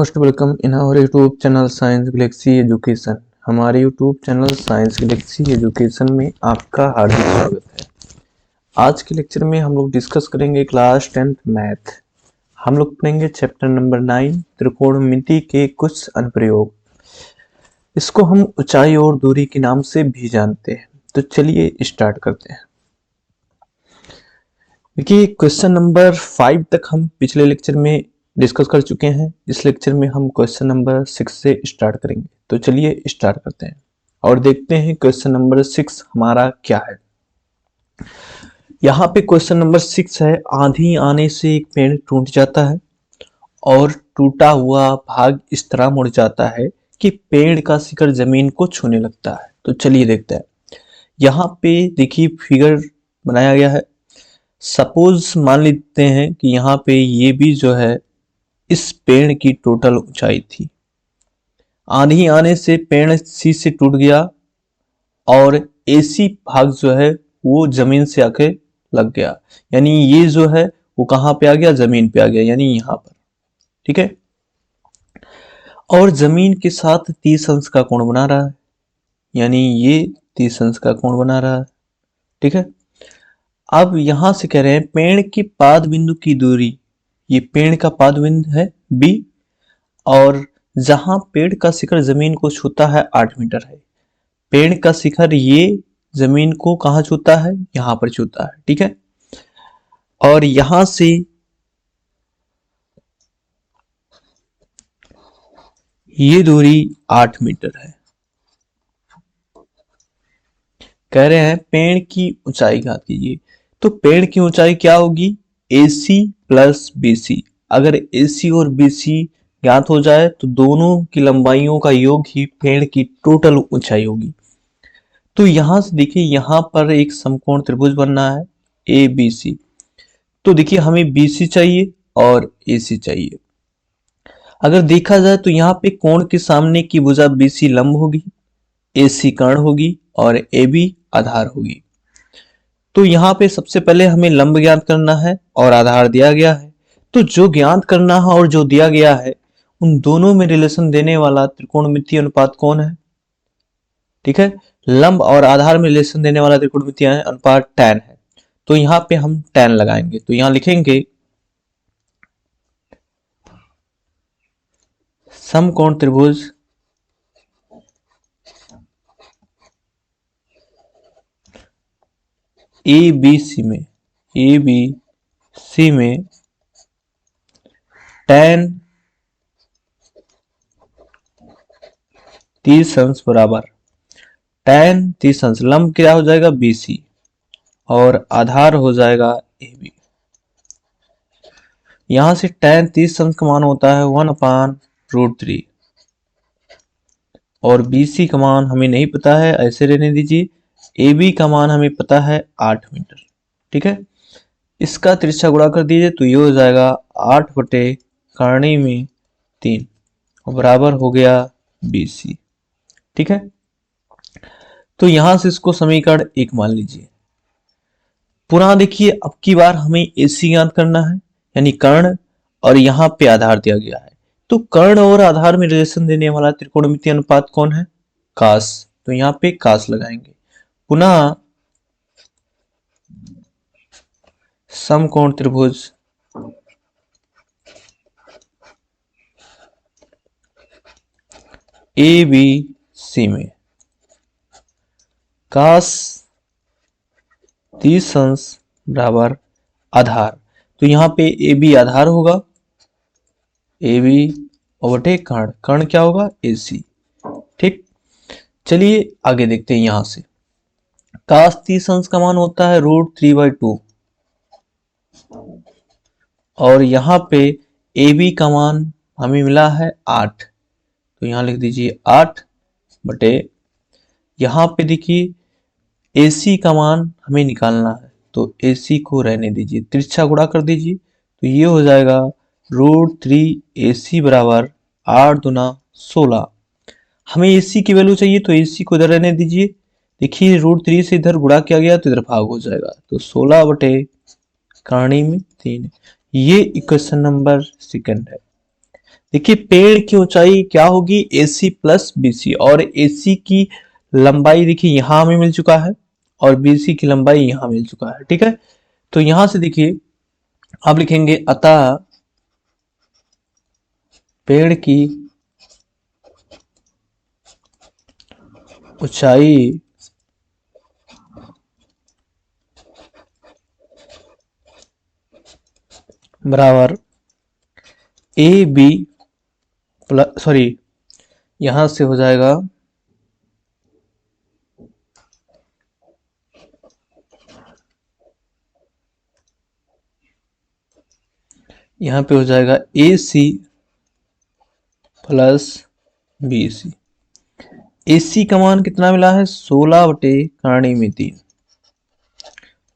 Most welcome in our YouTube channel science galaxy education. हमारे YouTube channel science galaxy education में आपका हार्दिक स्वागत है। आज के लेक्चर में हम लोग डिस्कस करेंगे क्लास 10th मैथ। हम लोग पढ़ेंगे चैप्टर नंबर 9 त्रिकोणमिति के कुछ अनुप्रयोग। इसको हम ऊंचाई और दूरी के नाम से भी जानते हैं। तो चलिए स्टार्ट करते हैं। देखिए क्वेश्चन नंबर 5 तक हम पिछले लेक्चर में डिस्कस कर चुके हैं। इस लेक्चर में हम क्वेश्चन नंबर 6 से स्टार्ट करेंगे। तो चलिए स्टार्ट करते हैं और देखते हैं क्वेश्चन नंबर 6 हमारा क्या है। यहाँ पे क्वेश्चन नंबर 6 है, आंधी आने से एक पेड़ टूट जाता है और टूटा हुआ भाग इस तरह मुड़ जाता है कि पेड़ का शिखर जमीन को छूने लगता है। तो चलिए देखते हैं। यहाँ पे देखिए फिगर बनाया गया है। सपोज मान लेते हैं कि यहाँ पे ये भी जो है इस पेड़ की टोटल ऊंचाई थी। आंधी आने से पेड़ सी से टूट गया और एसी भाग जो है वो जमीन से आके लग गया, यानी ये जो है वो कहां पे आ गया, जमीन पे आ गया, यानी यहां पर। ठीक है, और जमीन के साथ 30 अंश का कोण बना रहा है, यानी ये 30 अंश का कोण बना रहा है। ठीक है, अब यहां से कह रहे हैं पेड़ की पाद बिंदु की दूरी, ये पेड़ का पाद बिंदु है बी, और जहां पेड़ का शिखर जमीन को छूता है 8 मीटर है। पेड़ का शिखर ये जमीन को कहां छूता है, यहां पर छूता है। ठीक है, और यहां से ये दूरी 8 मीटर है। कह रहे हैं पेड़ की ऊंचाई ज्ञात कीजिए। तो पेड़ की ऊंचाई क्या होगी, AC प्लस BC। अगर AC और BC ज्ञात हो जाए तो दोनों की लंबाइयों का योग ही पेड़ की टोटल ऊंचाई होगी। तो यहां से देखिए यहां पर एक समकोण त्रिभुज बनना है ABC। तो देखिए हमें BC चाहिए और AC चाहिए। अगर देखा जाए तो यहाँ पे कोण के सामने की भुजा BC लंब होगी, AC कर्ण होगी और AB आधार होगी। तो यहाँ पे सबसे पहले हमें लंब ज्ञात करना है और आधार दिया गया है। तो जो ज्ञात करना है और जो दिया गया है उन दोनों में रिलेशन देने वाला त्रिकोणमितीय अनुपात कौन है। ठीक है, लंब और आधार में रिलेशन देने वाला त्रिकोणमितीय अनुपात tan है। तो यहाँ पे हम tan लगाएंगे। तो यहाँ लिखेंगे समकोण त्रिभुज ABC में tan 30 अंश बराबर tan 30 अंश, लंब क्या हो जाएगा BC और आधार हो जाएगा AB। यहां से tan 30 अंश का मान होता है 1/√3 और BC का मान हमें नहीं पता है, ऐसे रहने दीजिए। AB का मान हमें पता है 8 मीटर। ठीक है, इसका तिरछा गुणा कर दीजिए तो ये हो जाएगा 8/3 और बराबर हो गया BC। ठीक है, तो यहां से इसको समीकरण 1 मान लीजिए। पुनः देखिए अब की बार हमें AC ज्ञात करना है, यानी कर्ण, और यहाँ पे आधार दिया गया है। तो कर्ण और आधार में रिलेशन देने वाला त्रिकोणमितीय अनुपात कौन है, कास। तो यहाँ पे कास लगाएंगे। पुनः समकोण त्रिभुज ABC में कास 30 अंश बराबर आधार। तो यहाँ पे AB आधार होगा, AB बटे कर्ण, कर्ण क्या होगा AC। ठीक, चलिए आगे देखते हैं। यहां से कास 30 अंश का मान होता है √3/2 और यहाँ पे AB का मान हमें मिला है 8। तो यहाँ लिख दीजिए 8 बटे, यहाँ पे देखिए AC का मान हमें निकालना है तो AC को रहने दीजिए, तिरछा गुणा कर दीजिए तो ये हो जाएगा √3AC बराबर 8 दूना 16। हमें AC की वैल्यू चाहिए तो AC को इधर रहने दीजिए। देखिए √3 से इधर गुणा किया गया तो इधर भाग हो जाएगा, तो 16 बटे कर्ण में 3। ये इक्वेशन नंबर 2 है। देखिए पेड़ की ऊंचाई क्या होगी, AC प्लस BC, और AC की लंबाई देखिए यहां हमें मिल चुका है और BC की लंबाई यहां मिल चुका है। ठीक है, तो यहां से देखिए आप लिखेंगे अतः पेड़ की ऊंचाई बराबर AB प्लस, सॉरी यहां से हो जाएगा यहाँ पे हो जाएगा AC प्लस BC। AC का मान कितना मिला है, 16/3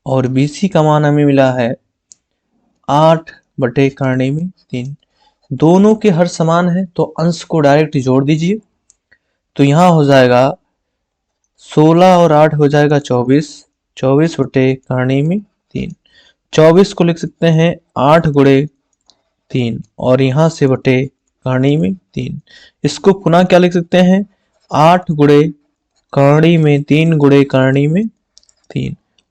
और BC का मान हमें मिला है 8/3। दोनों के हर समान है तो अंश को डायरेक्ट जोड़ दीजिए, तो यहाँ हो जाएगा 16 और 8 हो जाएगा 24, 24/3। 24 को लिख सकते हैं 8×3 और यहाँ से बटे इसको पुनः क्या लिख सकते हैं, 8×3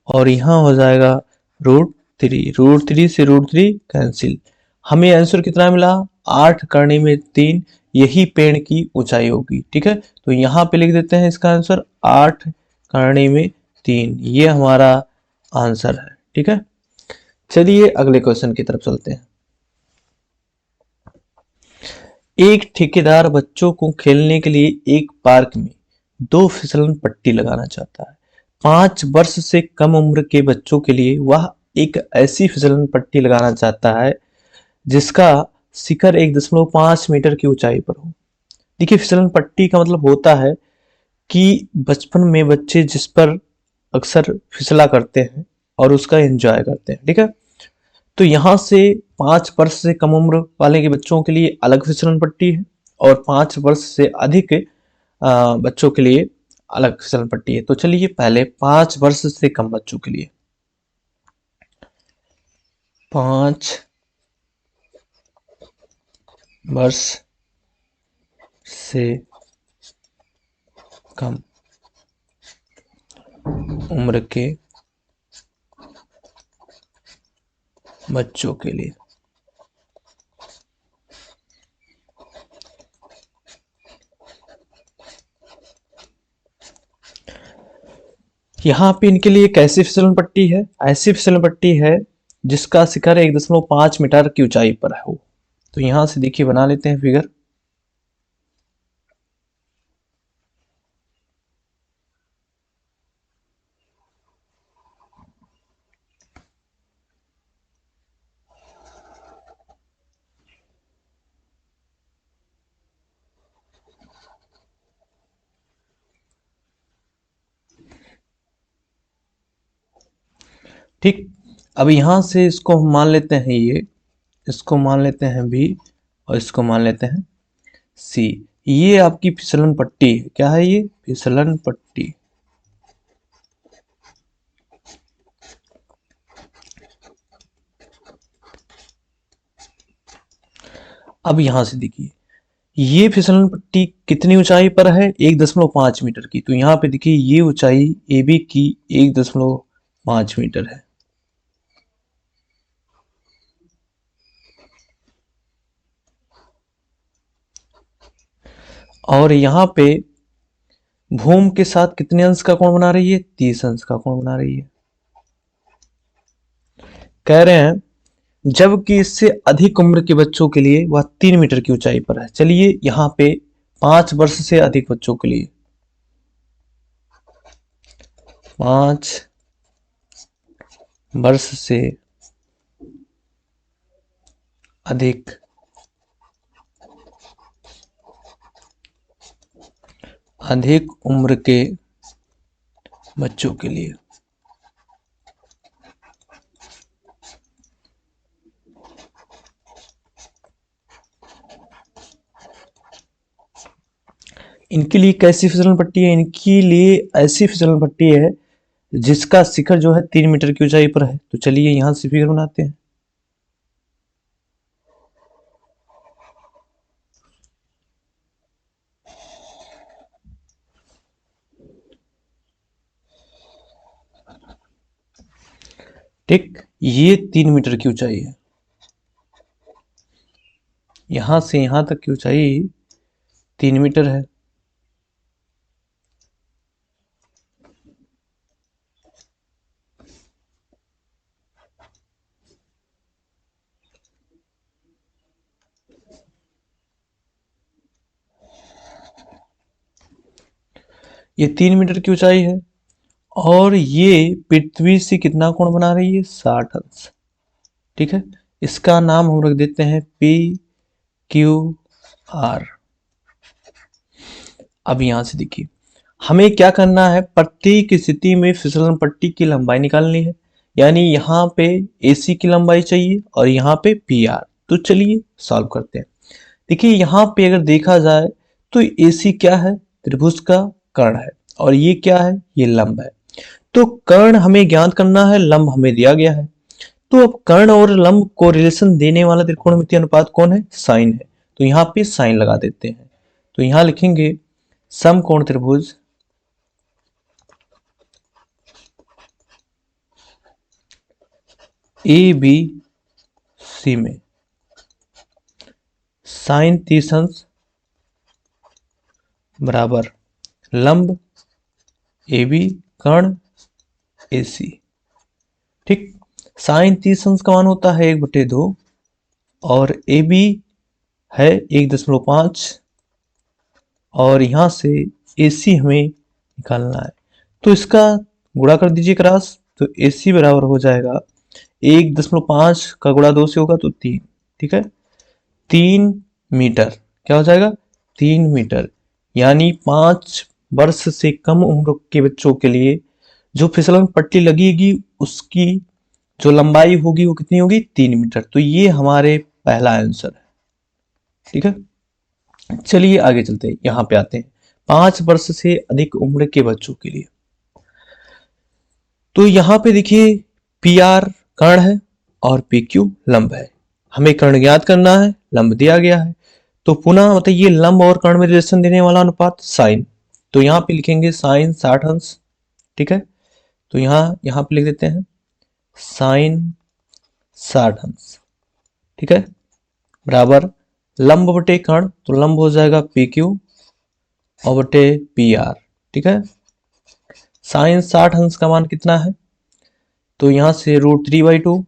और यहाँ हो जाएगा √3 से √3 कैंसिल। हमें आंसर कितना मिला, 8×3, यही पेड़ की ऊंचाई होगी। ठीक है, तो यहाँ पे लिख देते हैं इसका आंसर 8×3, ये हमारा आंसर है। ठीक है, चलिए अगले क्वेश्चन की तरफ चलते हैं। एक ठेकेदार बच्चों को खेलने के लिए एक पार्क में 2 फिसलन पट्टी लगाना चाहता है। 5 वर्ष से कम उम्र के बच्चों के लिए वह एक ऐसी फिसलन पट्टी लगाना चाहता है जिसका शिखर 1.5 मीटर की ऊंचाई पर हो। देखिए फिसलन पट्टी का मतलब होता है कि बचपन में बच्चे जिस पर अक्सर फिसला करते हैं और उसका एंजॉय करते हैं। ठीक है, तो यहाँ से 5 वर्ष से कम उम्र वाले के बच्चों के लिए अलग फिसलन पट्टी है और 5 वर्ष से अधिक बच्चों के लिए अलग फिसलन पट्टी है। तो चलिए पहले 5 वर्ष से कम बच्चों के लिए, 5 वर्ष से कम उम्र के बच्चों के लिए यहाँ पे इनके लिए कैसी फिसलन पट्टी है, ऐसी फिसलन पट्टी है जिसका शिखर 1.5 मीटर की ऊंचाई पर हो। तो यहां से देखिए बना लेते हैं फिगर। ठीक, अब यहां से इसको हम मान लेते हैं इसको मान लेते हैं B और इसको मान लेते हैं C। ये आपकी फिसलन पट्टी है, क्या है ये, फिसलन पट्टी। अब यहां से देखिए ये फिसलन पट्टी कितनी ऊंचाई पर है, 1.5 मीटर की। तो यहाँ पे देखिए ये ऊंचाई AB की 1.5 मीटर है। और यहाँ पे भूमि के साथ कितने अंश का कोण बना रही है, 30 अंश का कोण बना रही है। कह रहे हैं जबकि इससे अधिक उम्र के बच्चों के लिए वह 3 मीटर की ऊंचाई पर है। चलिए यहाँ पे 5 वर्ष से अधिक बच्चों के लिए, 5 वर्ष से अधिक उम्र के बच्चों के लिए इनके लिए कैसी फिसलन पट्टी है, इनके लिए ऐसी फिसलन पट्टी है जिसका शिखर जो है 3 मीटर की ऊंचाई पर है। तो चलिए यहां से फिगर बनाते हैं। ठीक, ये 3 मीटर की ऊंचाई है, यहां से यहां तक की ऊंचाई 3 मीटर है। ये 3 मीटर की ऊंचाई है और ये पृथ्वी से कितना कोण बना रही है, 60 अंश। ठीक है, इसका नाम हम रख देते हैं पी क्यू आर। अब यहां से देखिए, हमें क्या करना है, प्रत्येक स्थिति में फिसलन पट्टी की लंबाई निकालनी है। यानी यहाँ पे AC की लंबाई चाहिए और यहाँ पे PR। तो चलिए सॉल्व करते हैं। देखिए यहाँ पे अगर देखा जाए तो AC क्या है, त्रिभुज का कर्ण है, और ये क्या है, ये लंब है। तो कर्ण हमें ज्ञात करना है, लंब हमें दिया गया है। तो अब कर्ण और लंब को रिलेशन देने वाला त्रिकोणमितीय अनुपात कौन है, साइन है। तो यहाँ पे साइन लगा देते हैं। तो यहाँ लिखेंगे समकोण त्रिभुज ABC में साइन 30 अंश बराबर लंब AB कर्ण AC। ठीक, साइन 30 अंश का मान होता है 1/2 और AB है 1.5 और यहां से AC हमें निकालना है। तो इसका गुणा कर दीजिए क्रॉस, तो AC बराबर हो जाएगा 1.5 का गुणा 2 से होगा तो 3। ठीक है, 3 मीटर क्या हो जाएगा, 3 मीटर। यानी 5 वर्ष से कम उम्र के बच्चों के लिए जो फिसलन पट्टी लगेगी उसकी जो लंबाई होगी वो कितनी होगी, 3 मीटर। तो ये हमारे पहला आंसर है। ठीक है, चलिए आगे चलते हैं, यहां पे आते हैं 5 वर्ष से अधिक उम्र के बच्चों के लिए। तो यहां पे देखिए PR कर्ण है और PQ लंब है। हमें कर्ण ज्ञात करना है, लंब दिया गया है। तो पुनः मतलब ये लंब और कर्ण में रिलेशन देने वाला अनुपात साइन। तो यहाँ पे लिखेंगे साइन 60 अंश। ठीक है, तो यहाँ पे लिख देते हैं साइन 60 अंश। ठीक है, बराबर लंब बटे कर्ण, तो लंब हो जाएगा PQ और बटे PR। ठीक है, साइन 60 अंश का मान कितना है, तो यहां से √3/2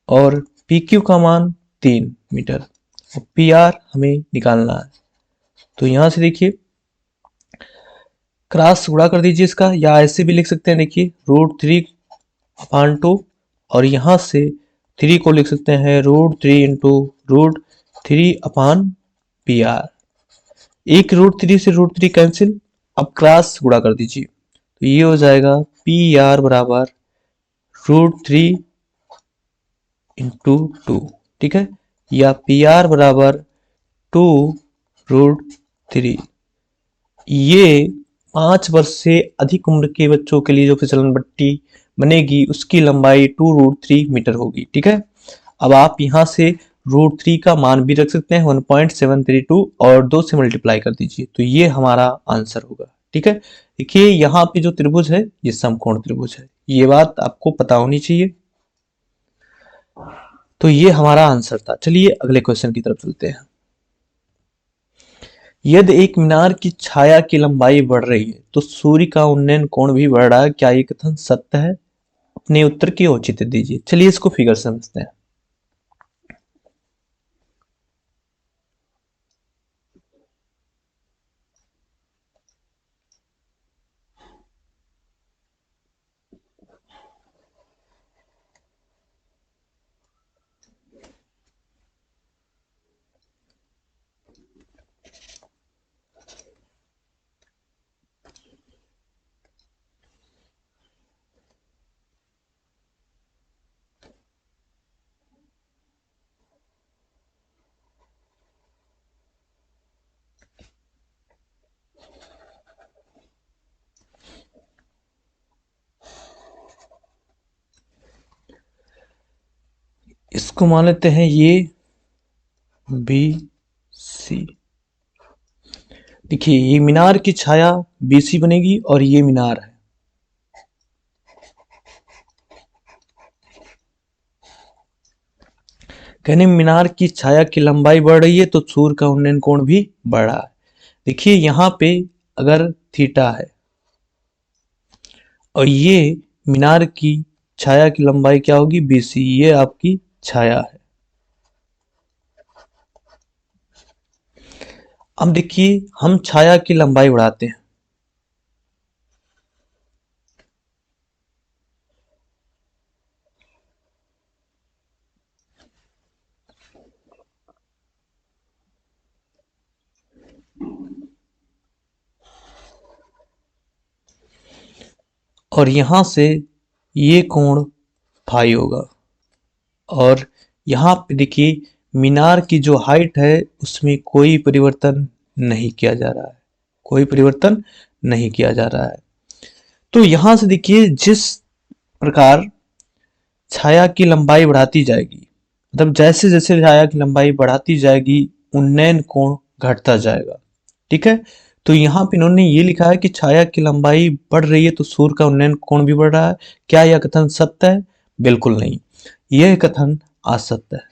और PQ का मान 3 मीटर और PR हमें निकालना है। तो यहां से देखिए क्रॉस गुणा कर दीजिए इसका, या ऐसे भी लिख सकते हैं, देखिए √3/2 और यहां से 3 को लिख सकते हैं √3 इंटू √3/PR। एक √3 से √3 कैंसिल, अब क्रॉस गुणा कर दीजिए, तो ये हो जाएगा PR बराबर √3 इंटू 2। ठीक है, या PR बराबर 2√3। ये 5 वर्ष से अधिक उम्र के बच्चों के लिए जो फिसलन पट्टी बनेगी उसकी लंबाई 2√3 मीटर होगी। ठीक है, अब आप यहां से √3 का मान भी रख सकते हैं 1.732 और 2 से मल्टीप्लाई कर दीजिए, तो ये हमारा आंसर होगा। ठीक है, देखिए यहाँ पे जो त्रिभुज है ये समकोण त्रिभुज है, ये बात आपको पता होनी चाहिए। तो ये हमारा आंसर था। चलिए अगले क्वेश्चन की तरफ चलते हैं। यदि एक मीनार की छाया की लंबाई बढ़ रही है तो सूर्य का उन्नयन कोण भी बढ़ रहा है, क्या ये कथन सत्य है? अपने उत्तर की औचित्य दीजिए। चलिए इसको फिगर समझते हैं। इसको मान लेते हैं ये BC। देखिए ये मीनार की छाया BC बनेगी और ये मीनार है। कहने मीनार की छाया की लंबाई बढ़ रही है तो सूर्य का उन्नयन कोण भी बढ़ रहा है। देखिए यहाँ पे अगर थीटा है और ये मीनार की छाया की लंबाई क्या होगी, BC, ये आपकी छाया है। अब देखिए हम छाया की लंबाई बढ़ाते हैं, और यहां से ये कोण फाई होगा, और यहाँ पे देखिए मीनार की जो हाइट है उसमें कोई परिवर्तन नहीं किया जा रहा है, कोई परिवर्तन नहीं किया जा रहा है। तो यहां से देखिए जिस प्रकार छाया की लंबाई बढ़ाती जाएगी, मतलब जैसे जैसे छाया की लंबाई बढ़ाती जाएगी उन्नयन कोण घटता जाएगा। ठीक है, तो यहाँ पे इन्होंने ये लिखा है कि छाया की लंबाई बढ़ रही है तो सूर्य का उन्नयन कोण भी बढ़ रहा है। क्या यह कथन सत्य है? बिल्कुल नहीं, यह कथन असत्य है,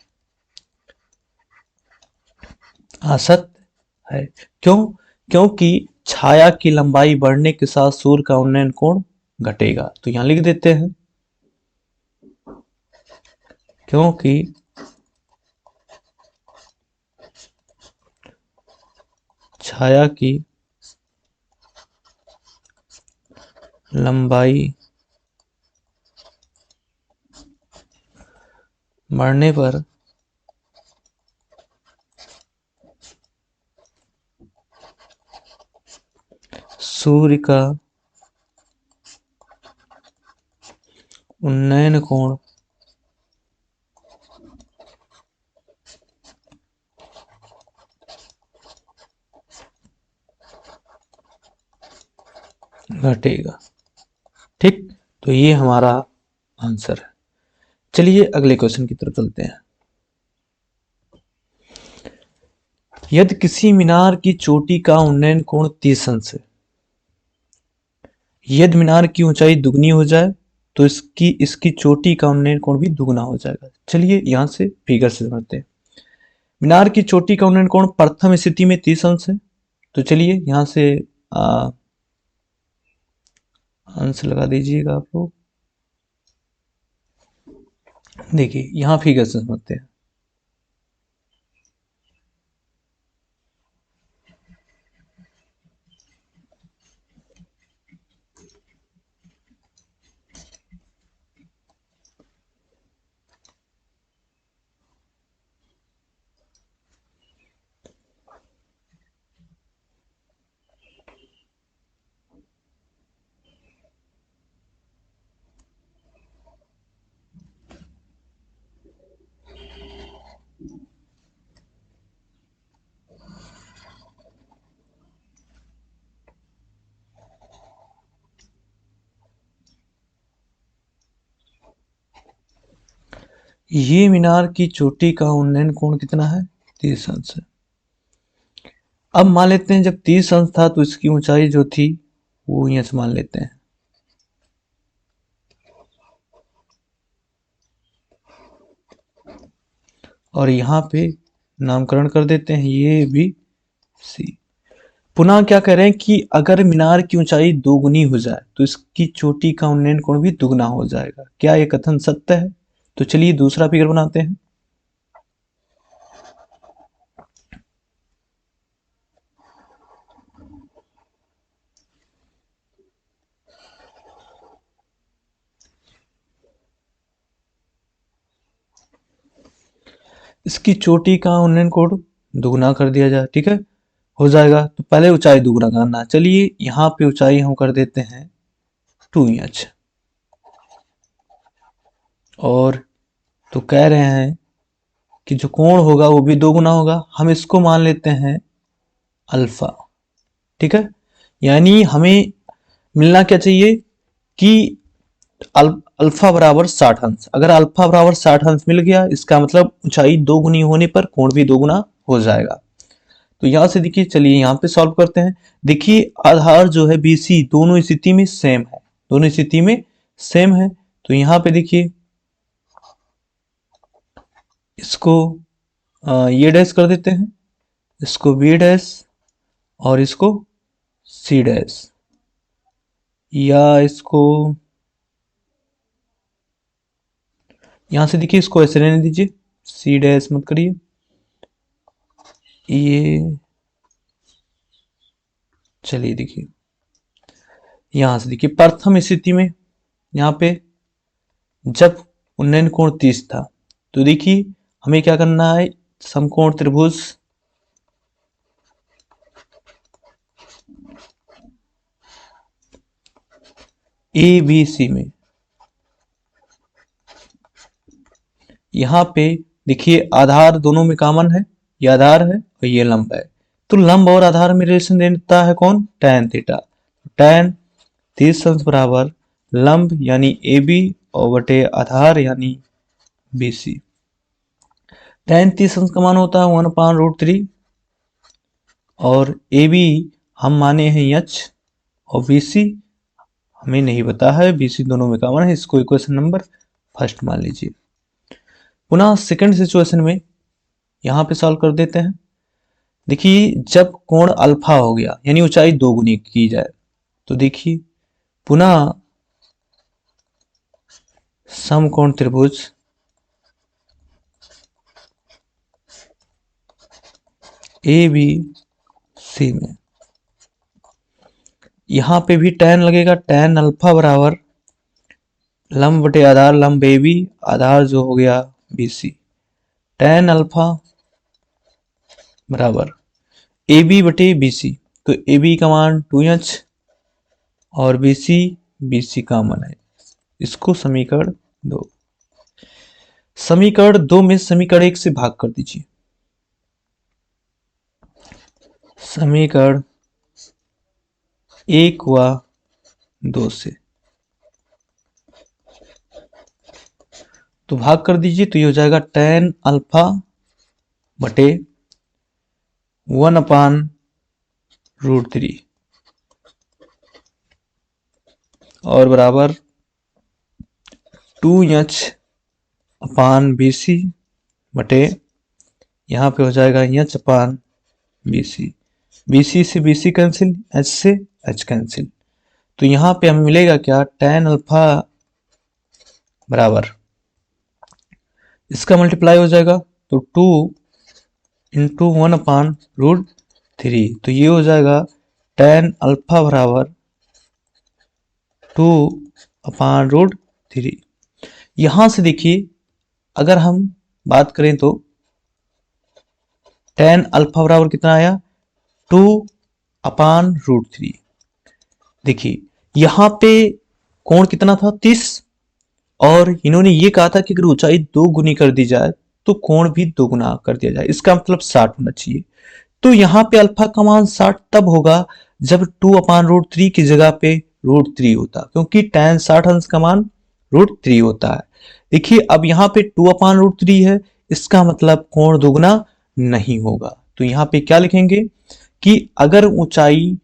असत्य है। क्यों? क्योंकि छाया की लंबाई बढ़ने के साथ सूर्य का उन्नयन कोण घटेगा। तो यहां लिख देते हैं, क्योंकि छाया की लंबाई बढ़ने पर सूर्य का उन्नयन कोण घटेगा। ठीक, तो ये हमारा आंसर है। चलिए अगले क्वेश्चन की तरफ चलते हैं। यदि किसी मीनार की चोटी का उन्नयन कोण 30 अंश है, यदि मीनार की ऊंचाई दुगनी हो जाए तो इसकी चोटी का उन्नयन कोण भी दुगना हो जाएगा। चलिए यहां से फिगर से समझते हैं। मीनार की चोटी का उन्नयन कोण प्रथम स्थिति में 30 अंश है, तो चलिए यहां से अंश लगा दीजिएगा आप लोग। देखिए यहां फिगर से समझते हैं। ये मीनार की चोटी का उन्नयन कोण कितना है? 30 अंश है। अब मान लेते हैं जब 30 अंश था तो इसकी ऊंचाई जो थी वो यहां से मान लेते हैं, और यहां पे नामकरण कर देते हैं ये भी सी। पुनः क्या कह रहे हैं कि अगर मीनार की ऊंचाई दोगुनी हो जाए तो इसकी चोटी का उन्नयन कोण भी दुगना हो जाएगा। क्या यह कथन सत्य है? तो चलिए दूसरा फिगर बनाते हैं। इसकी चोटी का उन्नयन कोण दुगना कर दिया जाए, ठीक है, हो जाएगा। तो पहले ऊंचाई दुगना करना। चलिए यहाँ पे ऊंचाई हम कर देते हैं 2 इंच, और तो कह रहे हैं कि जो कोण होगा वो भी दोगुना होगा। हम इसको मान लेते हैं अल्फा। ठीक है, यानी हमें मिलना क्या चाहिए कि अल्फा बराबर 60 अंश। अगर अल्फा बराबर 60 अंश मिल गया, इसका मतलब ऊंचाई दोगुनी होने पर कोण भी दोगुना हो जाएगा। तो यहां से देखिए, चलिए यहां पे सॉल्व करते हैं। देखिए आधार जो है BC दोनों स्थिति में सेम है, दोनों स्थिति में सेम है। तो यहां पे देखिए इसको ये डैश कर देते हैं, इसको बी डैश और इसको सी डैश, या इसको यहां से देखिए इसको ऐसे रहने दीजिए, सी डैश मत करिए। ये चलिए देखिए यहां से देखिए प्रथम स्थिति में यहाँ पे जब उन्नयन कोण 30 था, तो देखिए हमें क्या करना है, समकोण त्रिभुज ए बी सी में यहाँ पे देखिए आधार दोनों में कॉमन है, ये आधार है और ये लंब है, तो लंब और आधार में रिलेशन देता है कौन, tan थीटा। tan 30 अंश बराबर लंब यानी ए बी और बटे आधार यानी बी सी। tan 30 अंश का मान होता है 1/√3 और ए बी हम माने हैं एच और बी सी हमें नहीं पता है, बी सी दोनों में कॉमन है, इसको इक्वेशन नंबर फर्स्ट मान लीजिए। पुनः सेकंड सिचुएशन में यहाँ पे सॉल्व कर देते हैं। देखिए जब कोण अल्फा हो गया यानी ऊंचाई दोगुनी की जाए, तो देखिए पुनः समकोण त्रिभुज ए बी सी में यहाँ पे भी tan लगेगा, tan अल्फा बराबर लंब बटे आधार, लंब ए बी आधार जो हो गया बी सी, tan अल्फा बराबर ए बी बटे बी सी, तो ए बी का मान 2h और बी सी कॉमन है, इसको समीकरण 2। समीकरण 2 में समीकरण 1 से भाग कर दीजिए, समीकरण 1 व 2 से तो भाग कर दीजिए, तो ये हो जाएगा tan अल्फा बटे 1/√3 और बराबर 2h अपान बी सी बटे यहाँ पे हो जाएगा एच अपान बी सी, बी से कैंसिल, एच से एच कैंसिल, तो यहाँ पे हमें मिलेगा क्या, tan अल्फा बराबर इसका मल्टीप्लाई हो जाएगा तो 2 इंटू 1/√3, तो ये हो जाएगा tan अल्फा बराबर 2/√3। यहां से देखिए अगर हम बात करें तो tan अल्फा बराबर कितना आया, 2/√3। देखिए यहां पे कोण कितना था, 30, और इन्होंने ये कहा था कि अगर ऊंचाई 2 गुनी कर दी जाए तो कोण भी 2 गुना कर दिया जाए, इसका मतलब 60 होना चाहिए। तो यहाँ पे अल्फा का मान 60 तब होगा जब 2/√3 की जगह पे √3 होता, क्योंकि tan 60 अंश का मान √3 होता है। देखिए अब यहाँ पे 2/√3 है, इसका मतलब कोण दोगुना नहीं होगा, तो यहाँ पे क्या लिखेंगे कि अगर ऊंचाई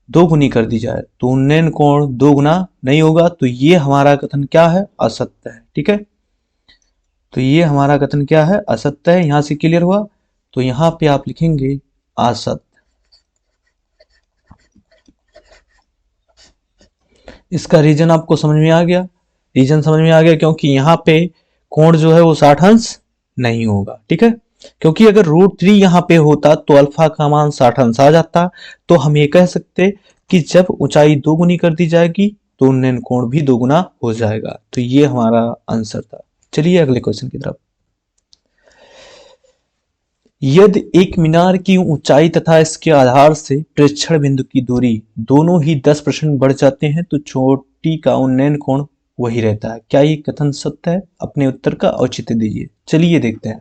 2 गुनी कर दी जाए तो उन्नयन कोण 2 गुना नहीं होगा, तो ये हमारा कथन क्या है, असत्य है। ठीक है, तो ये हमारा कथन क्या है, असत्य है। यहां से क्लियर हुआ, तो यहां पे आप लिखेंगे असत्य। इसका रीजन आपको समझ में आ गया, रीजन समझ में आ गया क्योंकि यहाँ पे कोण जो है वो 60 अंश नहीं होगा। ठीक है, क्योंकि अगर √3 यहाँ पे होता तो अल्फा का मान 60 अंश आ जाता, तो हम ये कह सकते कि जब ऊंचाई 2 गुनी कर दी जाएगी तो उन्नयन कोण भी 2 गुना हो जाएगा, तो ये हमारा आंसर था। चलिए अगले क्वेश्चन की तरफ। यदि एक मीनार की ऊंचाई तथा इसके आधार से प्रेक्षण बिंदु की दूरी दोनों ही 10% बढ़ जाते हैं तो चोटी का उन्नयन कोण वही रहता है, क्या ये कथन सत्य है? अपने उत्तर का औचित्य दीजिए। चलिए देखते हैं।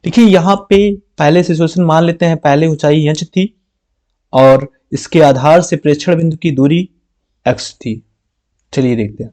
देखिए यहाँ पे पहले सिचुएशन मान लेते हैं, पहले ऊंचाई h थी और इसके आधार से प्रेक्षण बिंदु की दूरी x थी। चलिए देखते हैं।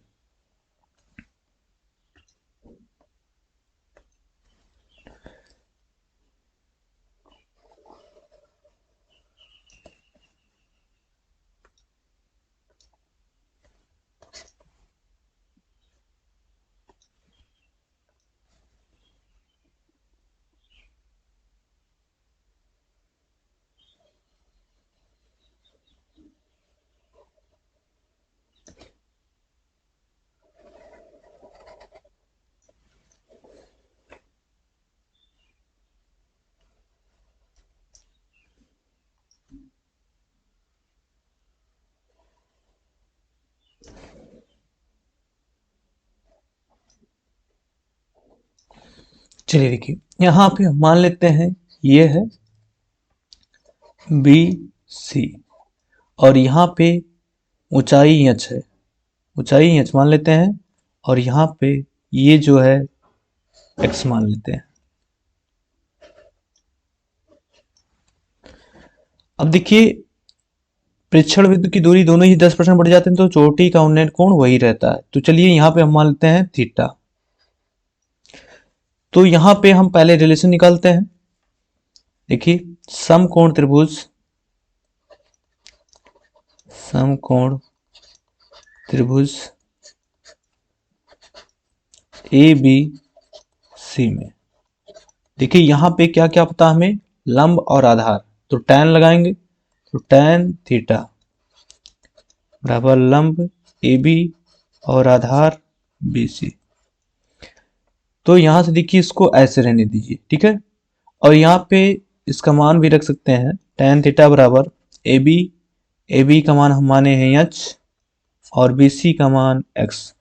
चलिए देखिए, यहाँ पे मान लेते हैं ये है बी सी, और यहाँ पे ऊंचाई h है, ऊंचाई h मान लेते हैं, और यहाँ पे ये जो है x मान लेते हैं। अब देखिए, प्रेक्षण बिंदु की दूरी दोनों ही 10% बढ़ जाते हैं, तो चोटी का उन्नयन कोण वही रहता है। तो चलिए यहाँ पे हम मान लेते हैं थीटा। तो यहाँ पे हम पहले रिलेशन निकालते हैं। देखिए, समकोण त्रिभुज, समकोण त्रिभुज ए बी सी में देखिए यहाँ पे क्या क्या पता हमें, लंब और आधार। तो टैन लगाएंगे, तो टैन थीटा बराबर लंब ए बी और आधार बी सी। तो यहां से देखिए इसको ऐसे रहने दीजिए, ठीक है। और यहाँ पे इसका मान भी रख सकते हैं, टैन थीटा बराबर ए बी का मान हम माने हैं एच और बी सी का मान एक्स।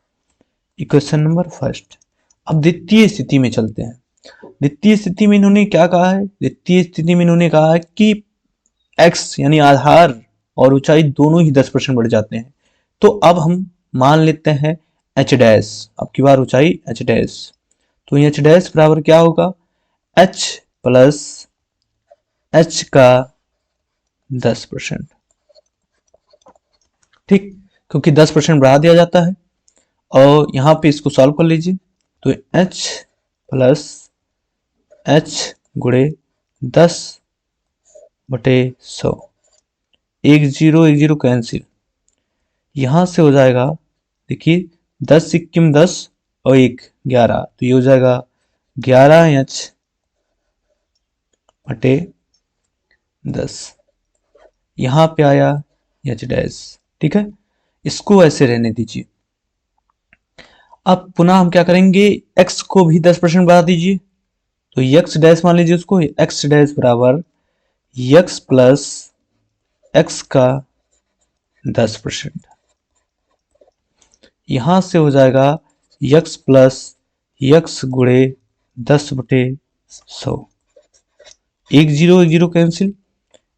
Equation number first. अब द्वितीय स्थिति में चलते हैं। द्वितीय स्थिति में इन्होंने क्या कहा है, द्वितीय स्थिति में इन्होंने कहा है कि x यानी आधार और ऊंचाई दोनों ही 10% बढ़ जाते हैं। तो अब हम मान लेते हैं h डैश, अब की बार ऊंचाई h डैश। तो h डैश बराबर क्या होगा, h प्लस h का 10%, ठीक, क्योंकि 10% बढ़ा दिया जाता है। और यहाँ पे इसको सॉल्व कर लीजिए, तो h प्लस h गुणे 10/100, 1 0 कैंसिल, यहां से हो जाएगा देखिए 10 सिक्किम 10 और 1 11, तो ये हो जाएगा 11h/10। यहां पे आया h डैश, ठीक है। इसको ऐसे रहने दीजिए। अब पुनः हम क्या करेंगे, x को भी 10% बढ़ा दीजिए, तो x डैश मान लीजिए उसको, x डैश बराबर x प्लस x का 10%। यहां से हो जाएगा x प्लस x गुणे 10/100, 1 0 कैंसिल,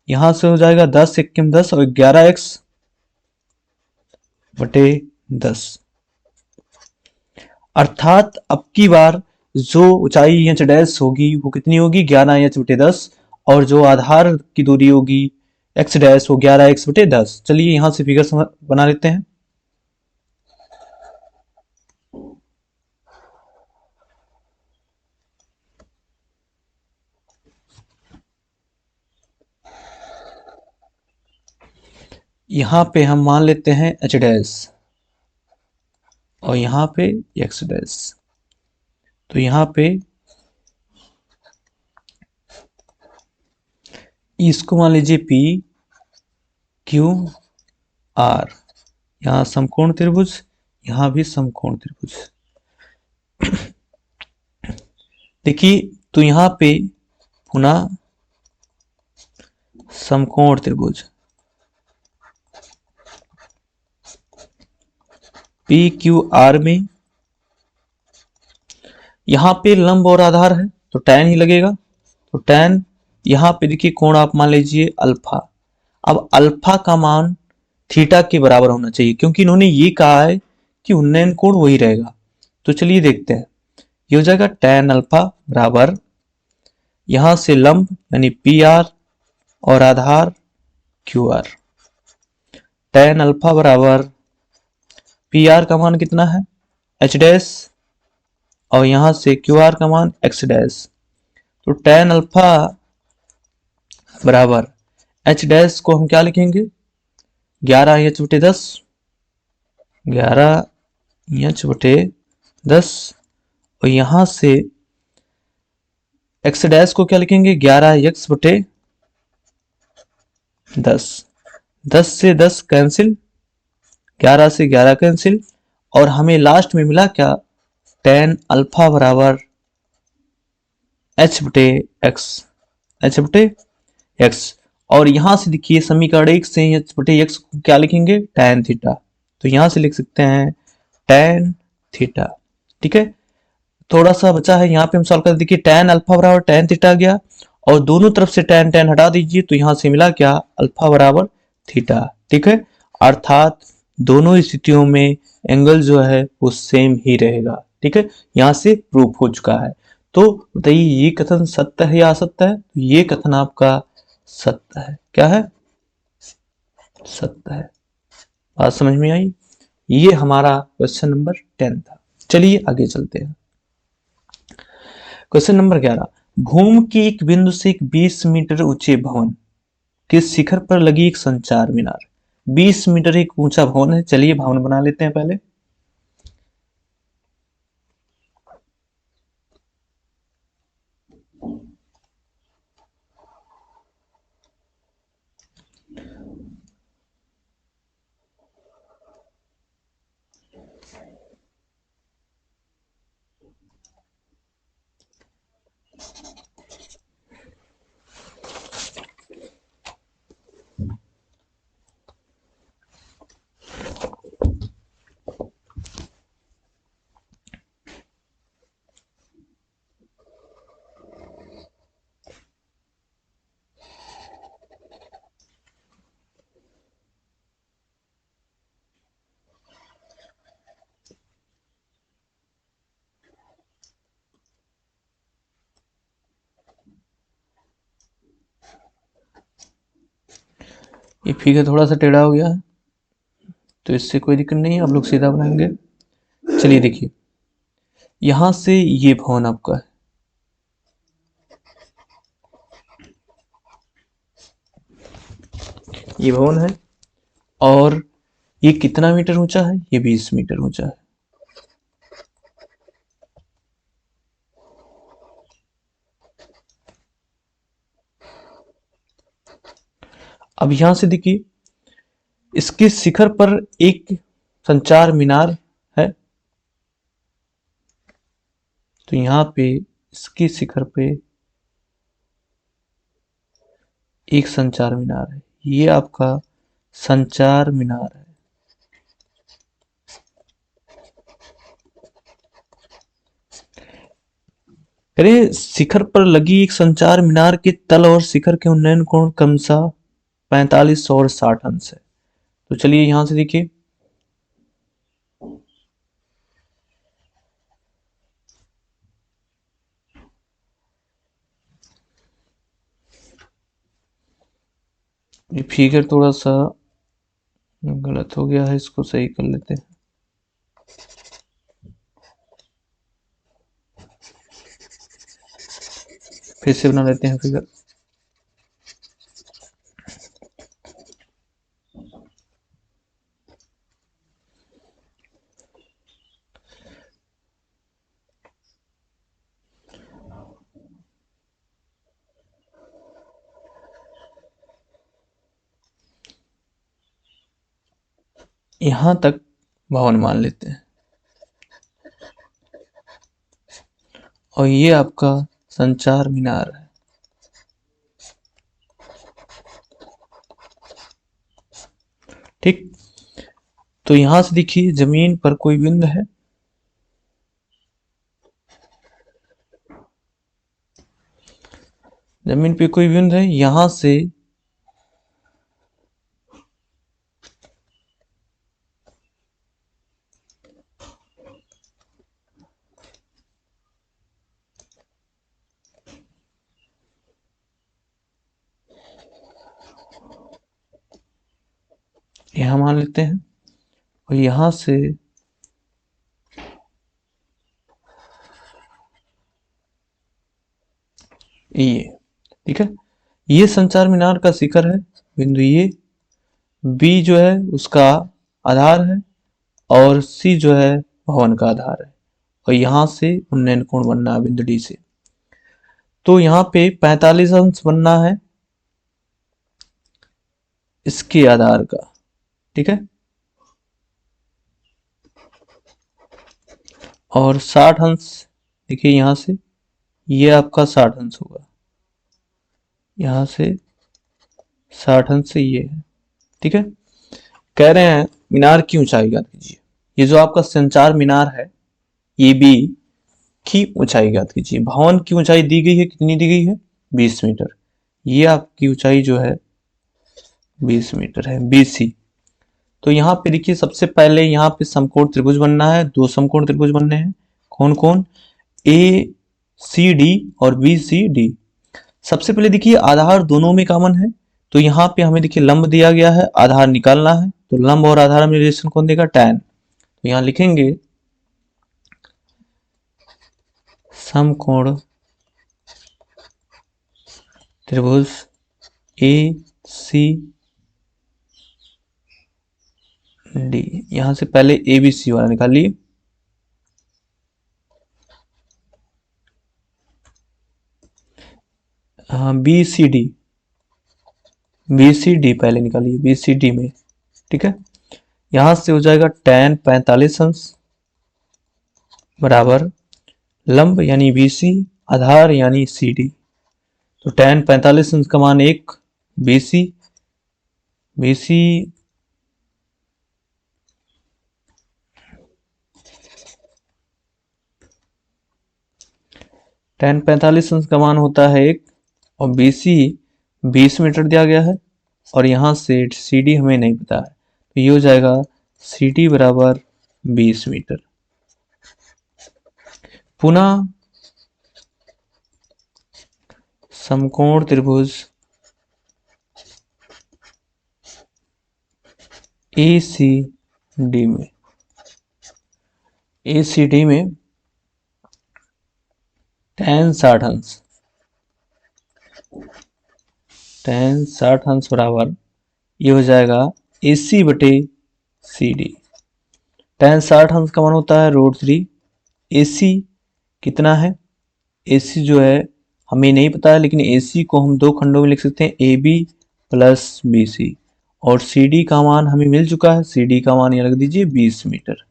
यहां से हो जाएगा 10 1 10 और 11x/10। अर्थात अब की बार जो ऊंचाई h डैश होगी वो कितनी होगी, 11h/10, और जो आधार की दूरी होगी x डैश वो 11x/10। चलिए यहां से फिगर बना लेते हैं। यहां पे हम मान लेते हैं h डैश और यहां पे x डैश। तो यहां पे इसको मान लीजिए P Q R, यहां समकोण त्रिभुज, यहां भी समकोण त्रिभुज। देखिए, तो यहां पे पुनः समकोण त्रिभुज P Q R में यहां पे लंब और आधार है तो टैन ही लगेगा। तो टैन, यहां पे देखिए कोण आप मान लीजिए अल्फा। अब अल्फा का मान थीटा के बराबर होना चाहिए, क्योंकि इन्होंने ये कहा है कि उन्नयन कोण वही रहेगा। तो चलिए देखते हैं, ये हो जाएगा टैन अल्फा बराबर यहां से लंब यानी पी आर और आधार क्यू आर। टैन अल्फा बराबर पी आर का मान कितना है, एच डैश, और यहां से क्यू आर का मान एक्स डैश। तो टैन अल्फा बराबर एच डैश को हम क्या लिखेंगे, 11h/10, 11h/10, और यहां से एक्स डैश को क्या लिखेंगे, 11x/10, 10 से 10 कैंसिल, 11 से 11 कैंसिल, और हमें लास्ट में मिला क्या, टैन अल्फा बराबर h/x, और यहां से देखिए समीकरण 1 से h/x को क्या लिखेंगे, टैन थीटा। तो यहां से लिख सकते हैं टैन थीटा, ठीक है। थोड़ा सा बचा है, यहाँ पे हम सॉल्व कर देखिए tan अल्फा बराबर tan थीटा गया और दोनों तरफ से tan tan हटा दीजिए तो यहाँ से मिला क्या, अल्फा बराबर थीटा। ठीक है, अर्थात दोनों स्थितियों में एंगल जो है वो सेम ही रहेगा। ठीक है, यहाँ से प्रूफ हो चुका है। तो बताइए ये कथन सत्य है या असत्य है? तो ये कथन आपका सत्य है। क्या है? सत्य है। बात समझ में आई? ये हमारा क्वेश्चन नंबर 10 था। चलिए आगे चलते हैं। क्वेश्चन नंबर 11, भूमि की एक बिंदु से एक 20 मीटर ऊंचे भवन के शिखर पर लगी एक संचार मीनार। 20 मीटर एक ऊंचा भवन है। चलिए भवन बना लेते हैं पहले। ये फिगर थोड़ा सा टेढ़ा हो गया है तो इससे कोई दिक्कत नहीं है, आप लोग सीधा बनाएंगे। चलिए देखिए, यहां से ये भवन आपका है, ये भवन है और ये कितना मीटर ऊंचा है? ये 20 मीटर ऊंचा है। अब यहां से देखिए, इसके शिखर पर एक संचार मीनार है। तो यहां पे इसके शिखर पे एक संचार मीनार है। ये आपका संचार मीनार है। अरे शिखर पर लगी एक संचार मीनार के तल और शिखर के उन्नयन कोण क्रमशः 45 और 60 अंश है। तो चलिए यहां से देखिए, ये फिगर थोड़ा सा गलत हो गया है, इसको सही कर लेते हैं। फिर से बना लेते हैं फिगर। यहां तक भवन मान लेते हैं और ये आपका संचार मीनार है। ठीक, तो यहां से देखिए जमीन पर कोई बिंदु है, जमीन पे कोई बिंदु है, यहां से यहां मान लेते हैं और यहां से ये, ठीक है, ये संचार मीनार का शिखर है, बिंदु ये, बी जो है उसका आधार है और सी जो है भवन का आधार है और यहां से उन्नयन कोण बनना है बिंदु डी से। तो यहाँ पे 45 अंश बनना है इसके आधार का। ठीक है, और 60 अंश देखिए यहां से, ये आपका 60 अंश होगा, यहां से 60 अंश से ये है। ठीक है, कह रहे हैं मीनार की ऊंचाई ज्ञात कीजिए। ये जो आपका संचार मीनार है ये भी की ऊंचाई ज्ञात कीजिए। भवन की ऊंचाई दी गई है, कितनी दी गई है? 20 मीटर। ये आपकी ऊंचाई जो है 20 मीटर है, BC। तो यहाँ पे देखिए, सबसे पहले यहाँ पे समकोण त्रिभुज बनना है, दो समकोण त्रिभुज बनने हैं। कौन कौन? ACD और BCD। सबसे पहले देखिए, आधार दोनों में कॉमन है, तो यहाँ पे हमें देखिए लंब दिया गया है, आधार निकालना है, तो लंब और आधार में रिलेशन कौन देगा? tan। तो यहाँ लिखेंगे समकोण त्रिभुज ACD। यहां से पहले ABC वाला निकालिए। हाँ, BCD पहले निकालिए, BCD में। ठीक है, यहां से हो जाएगा tan 45 अंश बराबर लंब यानी BC, आधार यानी CD। तो tan 45 अंश का मान 1, BC tan 45 अंश का मान होता है 1, और BC 20 मीटर दिया गया है, और यहां से CD हमें नहीं पता है, तो ये हो जाएगा CD बराबर 20 मीटर। पुनः समकोण त्रिभुज ACD में tan 60 अंश बराबर ये हो जाएगा AC बटे CD। tan 60 अंश का मान होता है √3। AC कितना है? AC जो है हमें नहीं पता है, लेकिन AC को हम दो खंडों में लिख सकते हैं, AB प्लस BC, और CD का मान हमें मिल चुका है। CD का मान यहाँ लिख दीजिए 20 मीटर।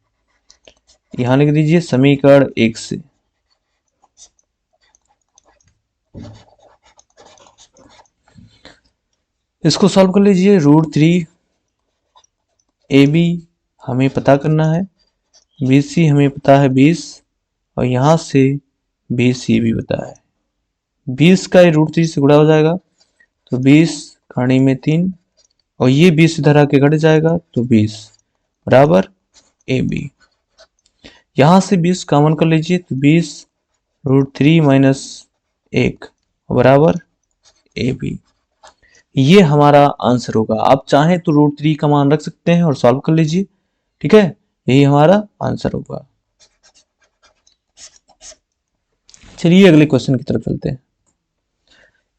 यहाँ लिख दीजिए समीकरण 1 से। इसको सॉल्व कर लीजिए। √3 AB हमें पता करना है, BC हमें पता है 20, और यहाँ से BC भी पता है। 20 का ये √3 से गुणा हो जाएगा, तो 20 कहानी में 3, और ये 20 इधर आके घट जाएगा, तो 20 बराबर AB। यहाँ से 20 कॉमन कर लीजिए, तो 20 √3 माइनस 1 बराबर AB। ये हमारा आंसर होगा। आप चाहें तो √3 का मान रख सकते हैं और सॉल्व कर लीजिए। ठीक है, यही हमारा आंसर होगा। चलिए अगले क्वेश्चन की तरफ चलते हैं।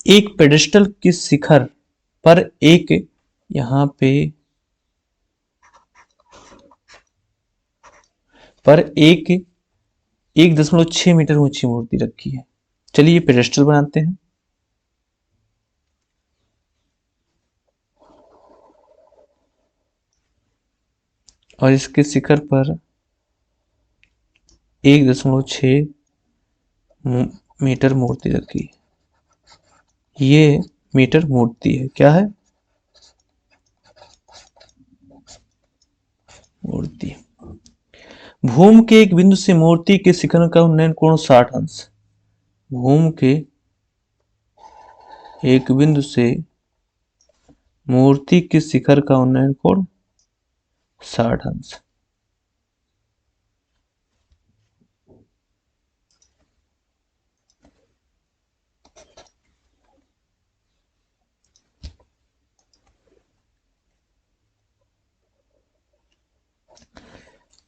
एक पेडेस्टल के शिखर पर एक यहाँ पे पर एक 1.6 मीटर ऊंची मूर्ति रखी है। चलिए पेडेस्टल बनाते हैं। और इसके शिखर पर 1.6 मीटर मूर्ति रखी है। ये मीटर मूर्ति है, क्या है? मूर्ति। भूमि के एक बिंदु से मूर्ति के शिखर का उन्नयन कोण 60 अंश। भूमि के एक बिंदु से मूर्ति के शिखर का उन्नयन कोण 60 अंश।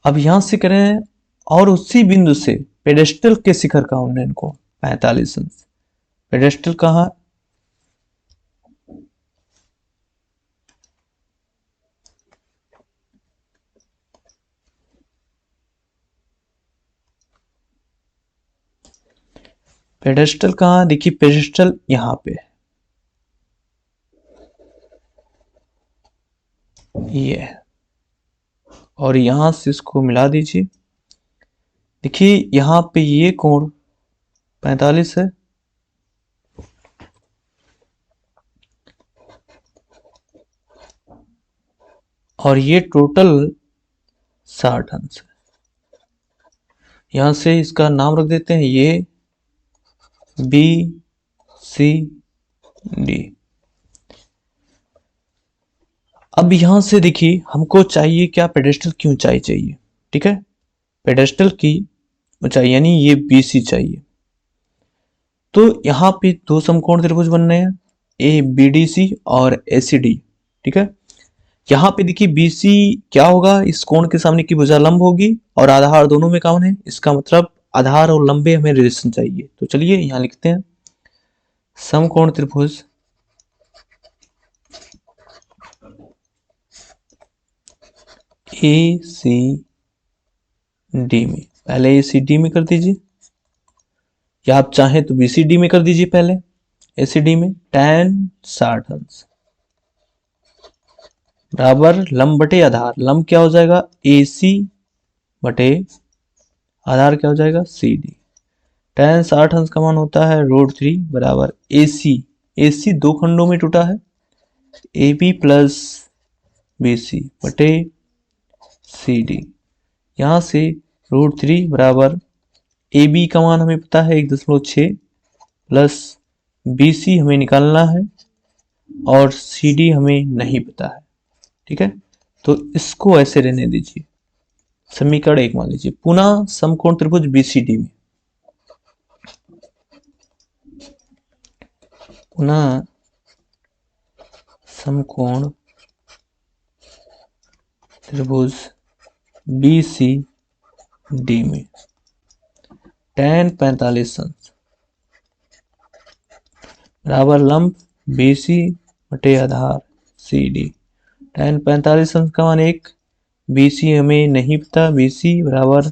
अब यहां से करें, और उसी बिंदु से पेडेस्टल के शिखर का उन्नयन कोण 45 अंश। पेडेस्टल कहाँ? पेडेस्टल कहाँ? देखिए पेडेस्टल यहाँ पे है, ये है, और यहां से इसको मिला दीजिए। देखिए यहाँ पे ये कोण 45 है, और ये टोटल 60 अंश है। यहां से इसका नाम रख देते हैं ये BCD। अब यहां से देखिए हमको चाहिए क्या, पेडेस्टल की ऊंचाई चाहिए। ठीक है, पेडेस्टल की ऊंचाई यानी ये BC चाहिए। तो यहाँ पे दो समकोण त्रिभुज बन रहे हैं, ABDC और ACD। ठीक है, यहाँ पे देखिए BC क्या होगा, इस कोण के सामने की भुजा लंब होगी और आधार दोनों में कॉमन है, इसका मतलब आधार और लंबे हमें रिलेशन चाहिए। तो चलिए यहाँ लिखते हैं समकोण त्रिभुज ACD में, पहले ACD में कर दीजिए या आप चाहें तो BCD में कर दीजिए। पहले ACD में tan 60 अंश बराबर लंब बटे आधार, लंब क्या हो जाएगा AC बटे आधार क्या हो जाएगा CD। tan 60 अंश का मान होता है √3 बराबर AC दो खंडों में टूटा है, AB प्लस BC बटे CD। यहां से √3 बराबर AB का मान हमें पता है 1.6 प्लस BC हमें निकालना है और CD हमें नहीं पता है। ठीक है, तो इसको ऐसे रहने दीजिए, समीकरण 1 मान लीजिए। पुनः समकोण त्रिभुज BCD में, पुनः समकोण त्रिभुज BCD में tan 45 अंश बराबर लंब BC बटे आधार CD। tan 45 अंश का मान 1, BC हमें नहीं पता, BC बराबर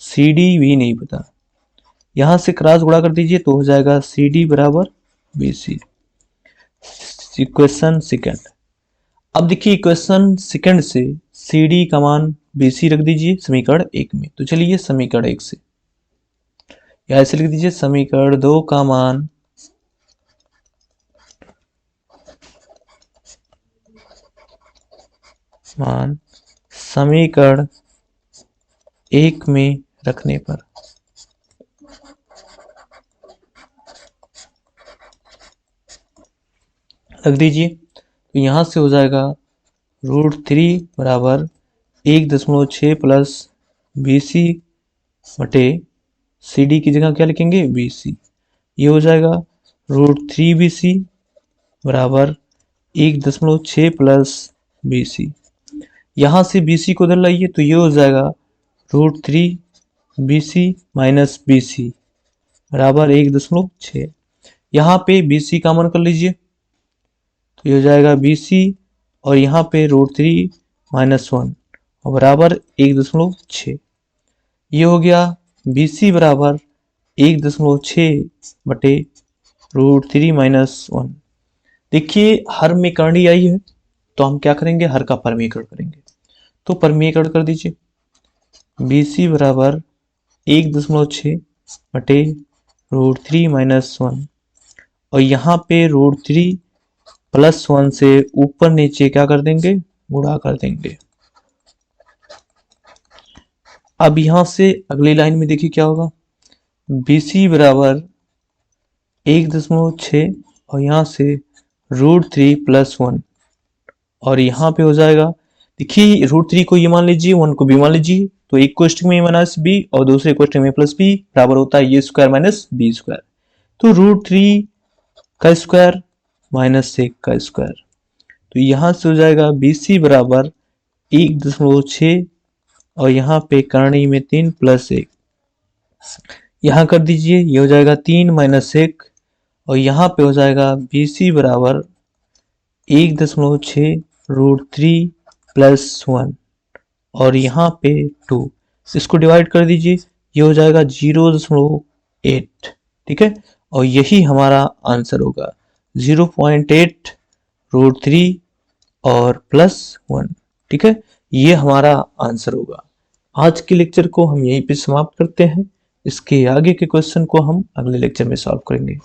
CD भी नहीं पता। यहां से क्रॉस गुणा कर दीजिए तो हो जाएगा CD बराबर BC। इक्वेशन सेकंड, अब देखिए इक्वेशन सेकंड से CD का मान BC रख दीजिए समीकरण 1 में। तो चलिए समीकरण 1 से या ऐसे लिख दीजिए समीकरण 2 का मान समीकरण 1 में रखने पर रख दीजिए। तो यहां से हो जाएगा √3 बराबर 1.6 प्लस BC बटे CD की जगह क्या लिखेंगे BC। ये हो जाएगा √3 BC बराबर 1.6 प्लस BC। यहां से BC को उधर लाइए तो ये हो जाएगा √3 BC माइनस BC बराबर 1.6। यहाँ पे BC का मान कर लीजिए तो ये हो जाएगा BC और यहाँ पे √3 माइनस 1 और बराबर 1.6। ये हो गया BC बराबर 1.6 बटे √3 माइनस 1। देखिए हर में करनी आई है तो हम क्या करेंगे, हर का परमीकरण करेंगे। तो परमीकरण कर दीजिए, BC बराबर 1.6 बटे √3 माइनस 1 और यहाँ पे √3 प्लस 1 से ऊपर नीचे क्या कर देंगे, गुणा कर देंगे। अब यहां से अगली लाइन में देखिए क्या होगा, BC बराबर 1.6 और यहां से √3 प्लस 1 और यहाँ पे हो जाएगा, देखिए √3 को ये मान लीजिए, 1 को भी मान लीजिए, तो एक क्वेश्चन में माइनस बी और दूसरे क्वेश्चन में प्लस बी बराबर होता है ये स्क्वायर माइनस बी स्क्वायर। तो √3 का स्क्वायर माइनस 1 का स्क्वायर, तो यहां से हो जाएगा BC बराबर 1.6 और यहाँ पे करणी में 3 प्लस 1, यहाँ कर दीजिए, ये हो जाएगा 3 माइनस 1 और यहाँ पे हो जाएगा BC बराबर 1.6 √3 प्लस 1 और यहाँ पे 2, इसको डिवाइड कर दीजिए, ये हो जाएगा 0.8। ठीक है, और यही हमारा आंसर होगा 0.8 √3 और प्लस 1। ठीक है, ये हमारा आंसर होगा। आज के लेक्चर को हम यहीं पे समाप्त करते हैं, इसके आगे के क्वेश्चन को हम अगले लेक्चर में सॉल्व करेंगे।